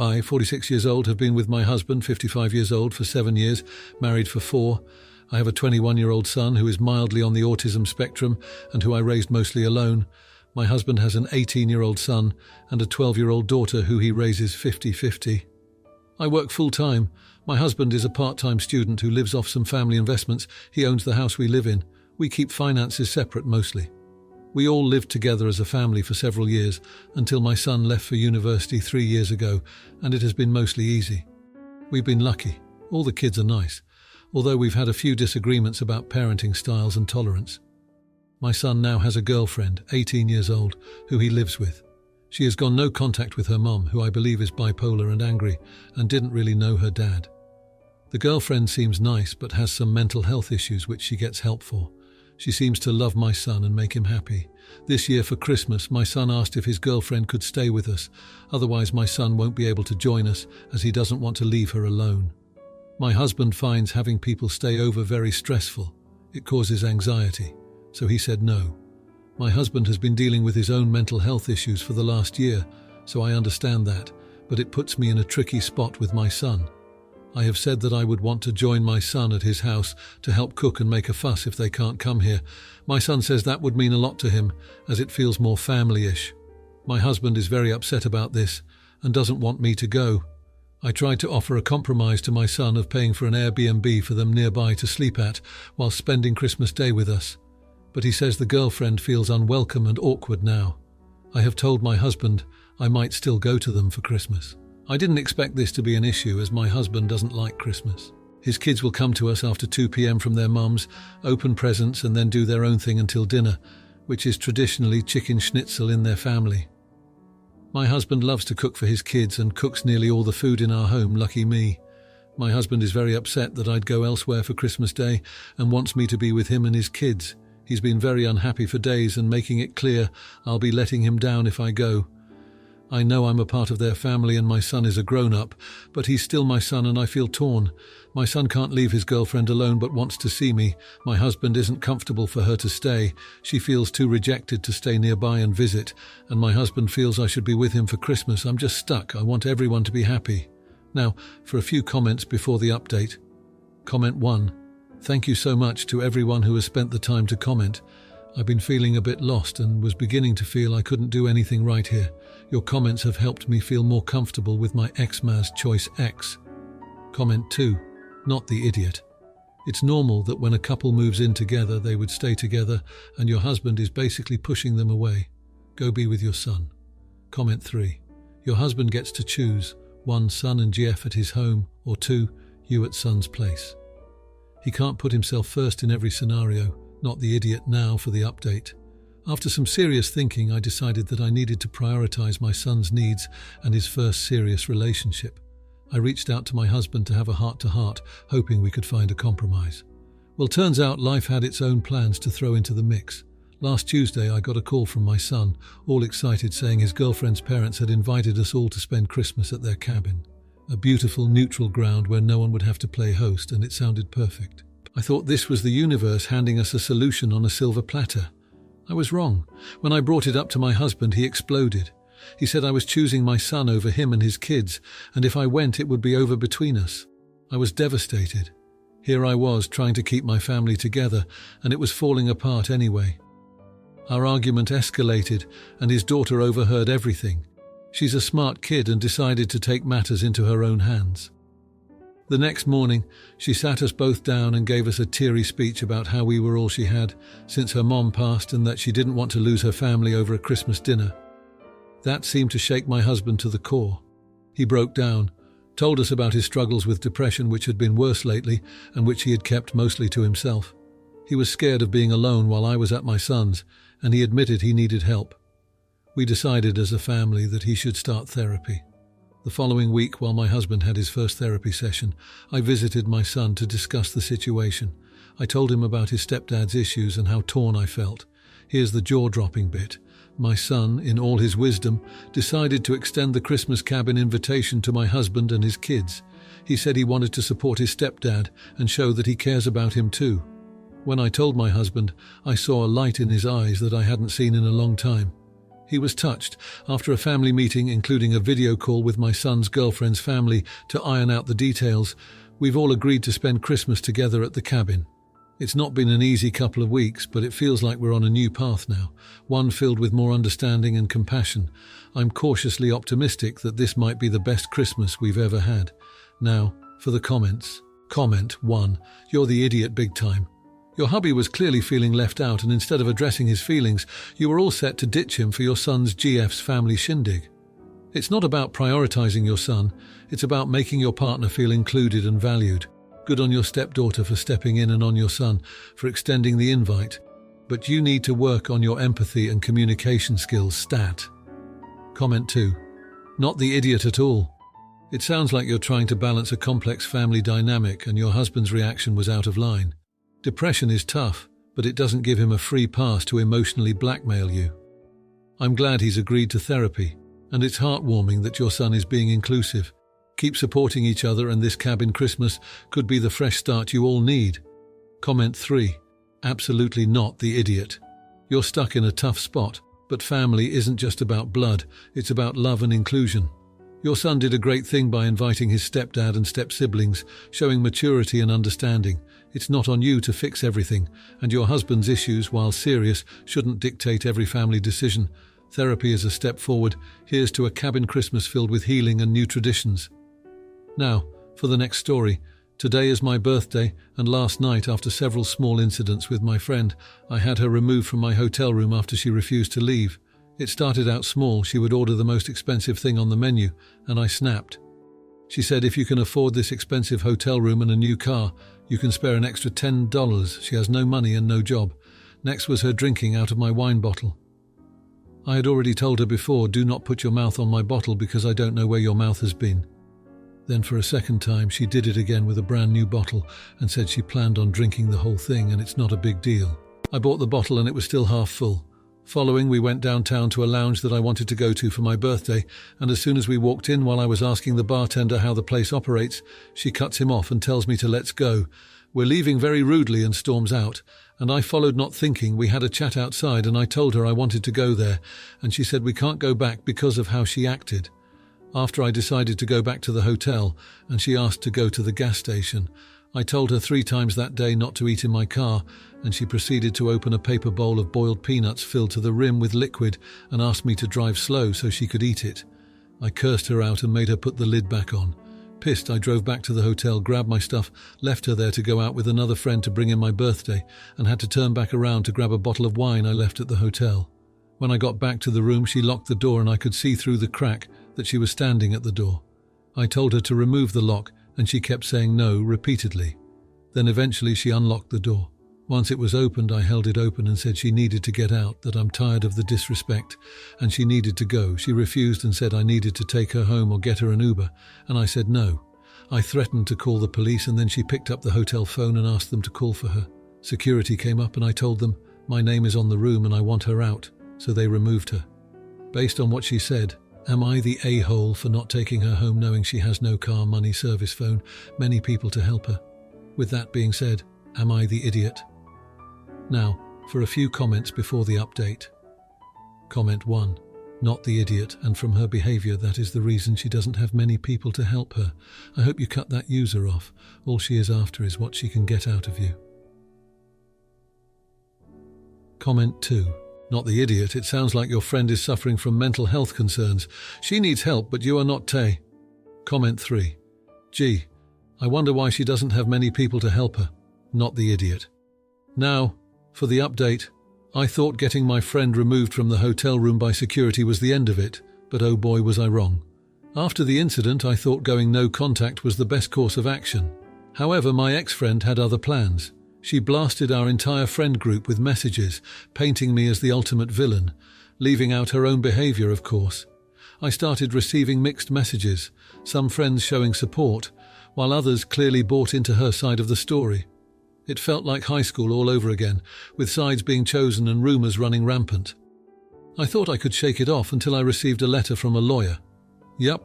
I, 46 years old, have been with my husband, 55 years old, for 7 years, married for 4. I have a 21-year-old son who is mildly on the autism spectrum and who I raised mostly alone. My husband has an 18-year-old son and a 12-year-old daughter who he raises 50-50. I work full-time. My husband is a part-time student who lives off some family investments. He owns the house we live in. We keep finances separate mostly. We all lived together as a family for several years until my son left for university 3 years ago, and it has been mostly easy. We've been lucky. All the kids are nice, although we've had a few disagreements about parenting styles and tolerance. My son now has a girlfriend, 18 years old, who he lives with. She has gone no contact with her mom, who I believe is bipolar and angry, and didn't really know her dad. The girlfriend seems nice but has some mental health issues which she gets help for. She seems to love my son and make him happy. This year for Christmas, my son asked if his girlfriend could stay with us. Otherwise, my son won't be able to join us as he doesn't want to leave her alone. My husband finds having people stay over very stressful. It causes anxiety. So he said no. My husband has been dealing with his own mental health issues for the last year, so I understand that, but it puts me in a tricky spot with my son. I have said that I would want to join my son at his house to help cook and make a fuss if they can't come here. My son says that would mean a lot to him, as it feels more family-ish. My husband is very upset about this and doesn't want me to go. I tried to offer a compromise to my son of paying for an Airbnb for them nearby to sleep at while spending Christmas Day with us. But he says the girlfriend feels unwelcome and awkward now. I have told my husband I might still go to them for Christmas. I didn't expect this to be an issue as my husband doesn't like Christmas. His kids will come to us after 2 p.m. from their mums, open presents and then do their own thing until dinner, which is traditionally chicken schnitzel in their family. My husband loves to cook for his kids and cooks nearly all the food in our home, lucky me. My husband is very upset that I'd go elsewhere for Christmas Day and wants me to be with him and his kids. He's been very unhappy for days and making it clear I'll be letting him down if I go. I know I'm a part of their family and my son is a grown-up, but he's still my son and I feel torn. My son can't leave his girlfriend alone but wants to see me. My husband isn't comfortable for her to stay. She feels too rejected to stay nearby and visit, and my husband feels I should be with him for Christmas. I'm just stuck. I want everyone to be happy. Now, for a few comments before the update. Comment 1. Thank you so much to everyone who has spent the time to comment. I've been feeling a bit lost and was beginning to feel I couldn't do anything right here. Your comments have helped me feel more comfortable with my Xmas Choice X. Comment 2. Not the idiot. It's normal that when a couple moves in together, they would stay together and your husband is basically pushing them away. Go be with your son. Comment 3. Your husband gets to choose 1. Son and GF at his home, or 2. You at son's place. He can't put himself first in every scenario. Not the idiot now for the update. After some serious thinking, I decided that I needed to prioritize my son's needs and his first serious relationship. I reached out to my husband to have a heart-to-heart, hoping we could find a compromise. Well, turns out life had its own plans to throw into the mix. Last Tuesday, I got a call from my son, all excited, saying his girlfriend's parents had invited us all to spend Christmas at their cabin. A beautiful, neutral ground where no one would have to play host, and it sounded perfect. I thought this was the universe handing us a solution on a silver platter. I was wrong. When I brought it up to my husband, he exploded. He said I was choosing my son over him and his kids, and if I went, it would be over between us. I was devastated. Here I was, trying to keep my family together, and it was falling apart anyway. Our argument escalated, and his daughter overheard everything. She's a smart kid and decided to take matters into her own hands. The next morning, she sat us both down and gave us a teary speech about how we were all she had since her mom passed and that she didn't want to lose her family over a Christmas dinner. That seemed to shake my husband to the core. He broke down, told us about his struggles with depression, which had been worse lately and which he had kept mostly to himself. He was scared of being alone while I was at my son's, and he admitted he needed help. We decided as a family that he should start therapy. The following week, while my husband had his first therapy session, I visited my son to discuss the situation. I told him about his stepdad's issues and how torn I felt. Here's the jaw-dropping bit. My son, in all his wisdom, decided to extend the Christmas cabin invitation to my husband and his kids. He said he wanted to support his stepdad and show that he cares about him too. When I told my husband, I saw a light in his eyes that I hadn't seen in a long time. He was touched. After a family meeting, including a video call with my son's girlfriend's family to iron out the details, we've all agreed to spend Christmas together at the cabin. It's not been an easy couple of weeks, but it feels like we're on a new path now, one filled with more understanding and compassion. I'm cautiously optimistic that this might be the best Christmas we've ever had. Now, for the comments. Comment 1. You're the idiot big time. Your hubby was clearly feeling left out, and instead of addressing his feelings, you were all set to ditch him for your son's GF's family shindig. It's not about prioritizing your son, it's about making your partner feel included and valued. Good on your stepdaughter for stepping in and on your son for extending the invite. But you need to work on your empathy and communication skills stat. Comment 2. Not the idiot at all. It sounds like you're trying to balance a complex family dynamic and your husband's reaction was out of line. Depression is tough, but it doesn't give him a free pass to emotionally blackmail you. I'm glad he's agreed to therapy, and it's heartwarming that your son is being inclusive. Keep supporting each other, and this cabin Christmas could be the fresh start you all need. Comment 3. Absolutely not the idiot. You're stuck in a tough spot, but family isn't just about blood, it's about love and inclusion. Your son did a great thing by inviting his stepdad and step-siblings, showing maturity and understanding. It's not on you to fix everything, and your husband's issues, while serious, shouldn't dictate every family decision. Therapy is a step forward. Here's to a cabin Christmas filled with healing and new traditions. Now, for the next story. Today is my birthday, and last night, after several small incidents with my friend, I had her removed from my hotel room after she refused to leave. It started out small. She would order the most expensive thing on the menu, and I snapped. She said if you can afford this expensive hotel room and a new car, you can spare an extra $10. She has no money and no job. Next was her drinking out of my wine bottle. I had already told her before, do not put your mouth on my bottle because I don't know where your mouth has been. Then for a second time she did it again with a brand new bottle and said she planned on drinking the whole thing and it's not a big deal. I bought the bottle and it was still half full. Following, we went downtown to a lounge that I wanted to go to for my birthday, and as soon as we walked in, while I was asking the bartender how the place operates, she cuts him off and tells me to let's go. We're leaving very rudely and storms out, and I followed not thinking. We had a chat outside and I told her I wanted to go there, and she said we can't go back because of how she acted. After I decided to go back to the hotel and she asked to go to the gas station, I told her 3 times that day not to eat in my car, and she proceeded to open a paper bowl of boiled peanuts filled to the rim with liquid and asked me to drive slow so she could eat it. I cursed her out and made her put the lid back on. Pissed, I drove back to the hotel, grabbed my stuff, left her there to go out with another friend to bring in my birthday, and had to turn back around to grab a bottle of wine I left at the hotel. When I got back to the room, she locked the door and I could see through the crack that she was standing at the door. I told her to remove the lock and she kept saying no repeatedly. Then eventually she unlocked the door. Once it was opened, I held it open and said she needed to get out, that I'm tired of the disrespect, and she needed to go. She refused and said I needed to take her home or get her an Uber, and I said no. I threatened to call the police, and then she picked up the hotel phone and asked them to call for her. Security came up and I told them, my name is on the room and I want her out, so they removed her. Based on what she said, am I the a-hole for not taking her home knowing she has no car, money, service phone, many people to help her? With that being said, am I the idiot? Now, for a few comments before the update. Comment 1. Not the idiot, and from her behaviour that is the reason she doesn't have many people to help her. I hope you cut that user off. All she is after is what she can get out of you. Comment 2. Not the idiot, it sounds like your friend is suffering from mental health concerns. She needs help, but you are not Tay. Comment 3. Gee, I wonder why she doesn't have many people to help her. Not the idiot. Now, for the update. I thought getting my friend removed from the hotel room by security was the end of it, but oh boy was I wrong. After the incident, I thought going no contact was the best course of action. However, my ex-friend had other plans. She blasted our entire friend group with messages, painting me as the ultimate villain, leaving out her own behaviour, of course. I started receiving mixed messages, some friends showing support, while others clearly bought into her side of the story. It felt like high school all over again, with sides being chosen and rumours running rampant. I thought I could shake it off until I received a letter from a lawyer. Yup,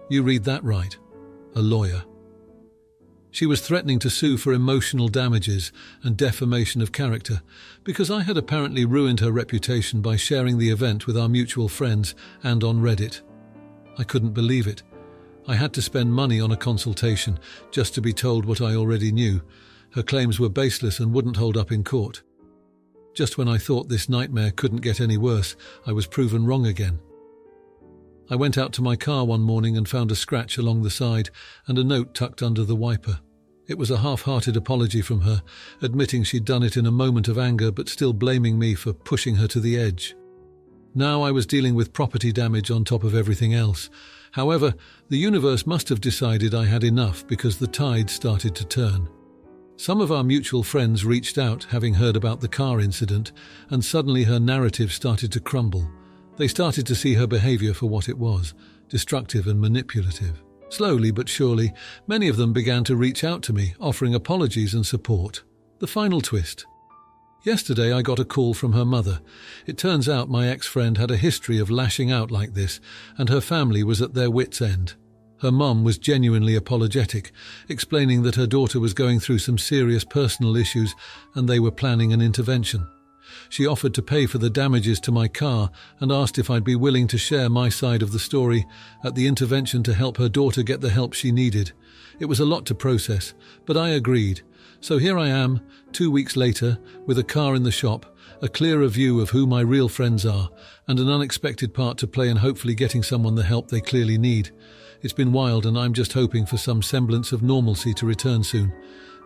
you read that right. A lawyer. She was threatening to sue for emotional damages and defamation of character because I had apparently ruined her reputation by sharing the event with our mutual friends and on Reddit. I couldn't believe it. I had to spend money on a consultation just to be told what I already knew. Her claims were baseless and wouldn't hold up in court. Just when I thought this nightmare couldn't get any worse, I was proven wrong again. I went out to my car one morning and found a scratch along the side and a note tucked under the wiper. It was a half-hearted apology from her, admitting she'd done it in a moment of anger but still blaming me for pushing her to the edge. Now I was dealing with property damage on top of everything else. However, the universe must have decided I had enough because the tide started to turn. Some of our mutual friends reached out, having heard about the car incident, and suddenly her narrative started to crumble. They started to see her behavior for what it was, destructive and manipulative. Slowly but surely, many of them began to reach out to me, offering apologies and support. The final twist. Yesterday I got a call from her mother. It turns out my ex-friend had a history of lashing out like this, and her family was at their wits' end. Her mum was genuinely apologetic, explaining that her daughter was going through some serious personal issues and they were planning an intervention. She offered to pay for the damages to my car and asked if I'd be willing to share my side of the story at the intervention to help her daughter get the help she needed. It was a lot to process, but I agreed. So here I am, 2 weeks later, with a car in the shop, a clearer view of who my real friends are, and an unexpected part to play in hopefully getting someone the help they clearly need. It's been wild and I'm just hoping for some semblance of normalcy to return soon.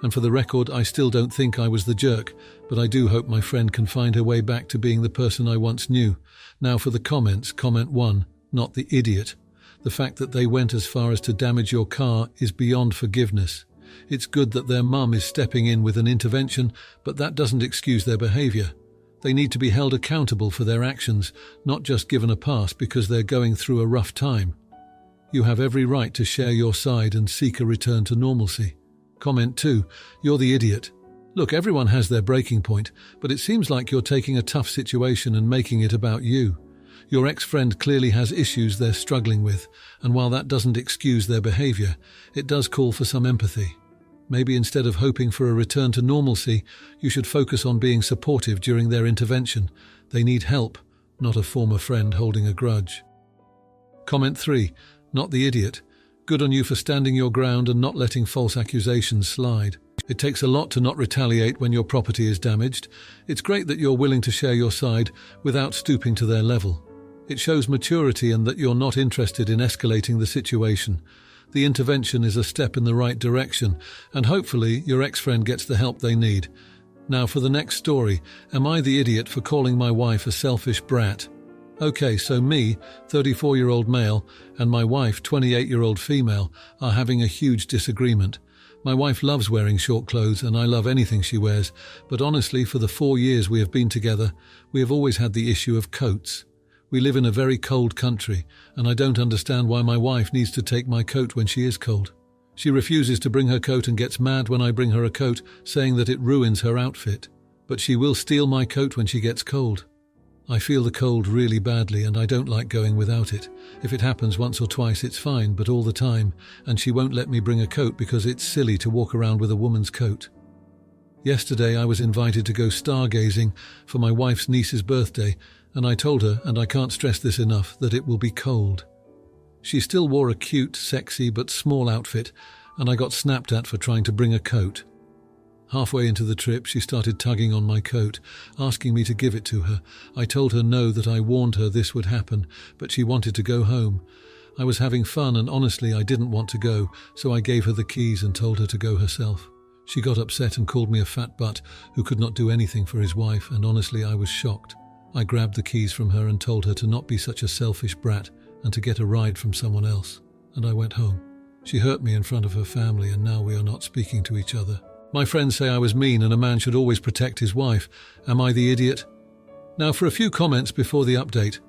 And for the record, I still don't think I was the jerk, but I do hope my friend can find her way back to being the person I once knew. Now for the comments. Comment 1, not the idiot. The fact that they went as far as to damage your car is beyond forgiveness. It's good that their mum is stepping in with an intervention, but that doesn't excuse their behaviour. They need to be held accountable for their actions, not just given a pass because they're going through a rough time. You have every right to share your side and seek a return to normalcy. Comment 2, you're the idiot. Look, everyone has their breaking point, but it seems like you're taking a tough situation and making it about you. Your ex-friend clearly has issues they're struggling with, and while that doesn't excuse their behaviour, it does call for some empathy. Maybe instead of hoping for a return to normalcy, you should focus on being supportive during their intervention. They need help, not a former friend holding a grudge. Comment 3, not the idiot. Good on you for standing your ground and not letting false accusations slide. It takes a lot to not retaliate when your property is damaged. It's great that you're willing to share your side without stooping to their level. It shows maturity and that you're not interested in escalating the situation. The intervention is a step in the right direction, and hopefully your ex-friend gets the help they need. Now for the next story. Am I the idiot for calling my wife a selfish brat? Okay, so me, 34-year-old male, and my wife, 28-year-old female, are having a huge disagreement. My wife loves wearing short clothes and I love anything she wears, but honestly, for the 4 years we have been together, we have always had the issue of coats. We live in a very cold country, and I don't understand why my wife needs to take my coat when she is cold. She refuses to bring her coat and gets mad when I bring her a coat, saying that it ruins her outfit. But she will steal my coat when she gets cold. I feel the cold really badly and I don't like going without it. If it happens once or twice it's fine, but all the time, and she won't let me bring a coat because it's silly to walk around with a woman's coat. Yesterday I was invited to go stargazing for my wife's niece's birthday, and I told her, and I can't stress this enough, that it will be cold. She still wore a cute, sexy but small outfit, and I got snapped at for trying to bring a coat. Halfway into the trip, she started tugging on my coat, asking me to give it to her. I told her no, that I warned her this would happen, but she wanted to go home. I was having fun and honestly I didn't want to go, so I gave her the keys and told her to go herself. She got upset and called me a fat butt who could not do anything for his wife, and honestly I was shocked. I grabbed the keys from her and told her to not be such a selfish brat and to get a ride from someone else, and I went home. She hurt me in front of her family and now we are not speaking to each other. My friends say I was mean and a man should always protect his wife. Am I the idiot? Now for a few comments before the update.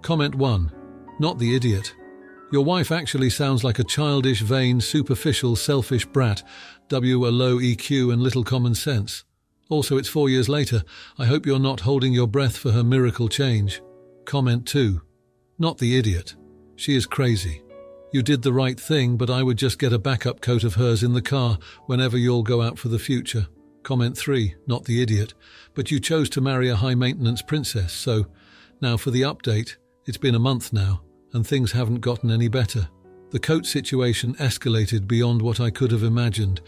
Comment 1. Not the idiot. Your wife actually sounds like a childish, vain, superficial, selfish brat. A low EQ and little common sense. Also, it's 4 years later. I hope you're not holding your breath for her miracle change. Comment 2. Not the idiot. She is crazy. You did the right thing, but I would just get a backup coat of hers in the car whenever you'll go out for the future. Comment 3, not the idiot. But you chose to marry a high-maintenance princess, so now for the update. It's been a month now, and things haven't gotten any better. The coat situation escalated beyond what I could have imagined.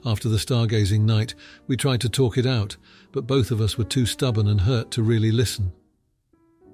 After the stargazing night, we tried to talk it out, but both of us were too stubborn and hurt to really listen.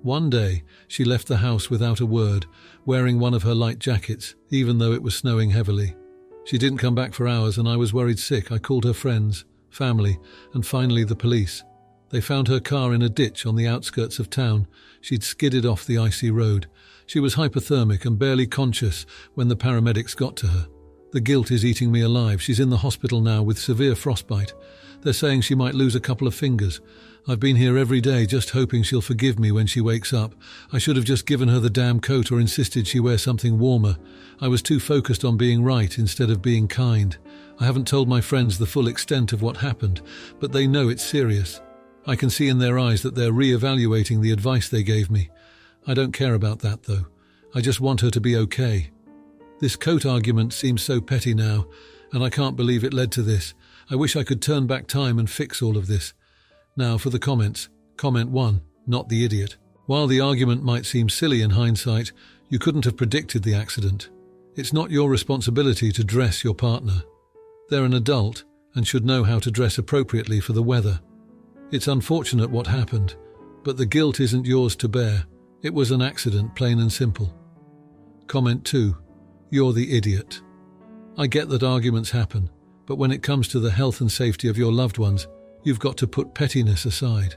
One day, she left the house without a word, wearing one of her light jackets, even though it was snowing heavily. She didn't come back for hours, and I was worried sick. I called her friends, family, and finally the police. They found her car in a ditch on the outskirts of town. She'd skidded off the icy road. She was hypothermic and barely conscious when the paramedics got to her. The guilt is eating me alive. She's in the hospital now with severe frostbite. They're saying she might lose a couple of fingers. I've been here every day just hoping she'll forgive me when she wakes up. I should have just given her the damn coat or insisted she wear something warmer. I was too focused on being right instead of being kind. I haven't told my friends the full extent of what happened, but they know it's serious. I can see in their eyes that they're re-evaluating the advice they gave me. I don't care about that, though. I just want her to be okay. This coat argument seems so petty now, and I can't believe it led to this. I wish I could turn back time and fix all of this. Now for the comments. Comment 1, not the idiot. While the argument might seem silly in hindsight, you couldn't have predicted the accident. It's not your responsibility to dress your partner. They're an adult and should know how to dress appropriately for the weather. It's unfortunate what happened, but the guilt isn't yours to bear. It was an accident, plain and simple. Comment 2, you're the idiot. I get that arguments happen, but when it comes to the health and safety of your loved ones, you've got to put pettiness aside.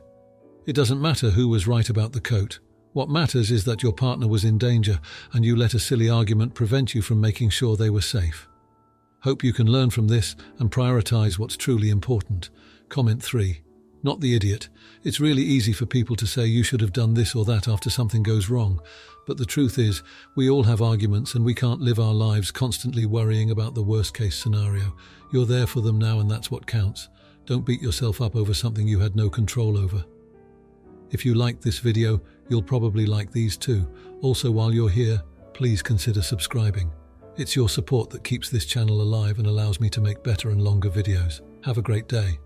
It doesn't matter who was right about the coat. What matters is that your partner was in danger and you let a silly argument prevent you from making sure they were safe. Hope you can learn from this and prioritize what's truly important. Comment 3, not the idiot. It's really easy for people to say you should have done this or that after something goes wrong. But the truth is, we all have arguments and we can't live our lives constantly worrying about the worst-case scenario. You're there for them now and that's what counts. Don't beat yourself up over something you had no control over. If you liked this video, you'll probably like these too. Also, while you're here, please consider subscribing. It's your support that keeps this channel alive and allows me to make better and longer videos. Have a great day.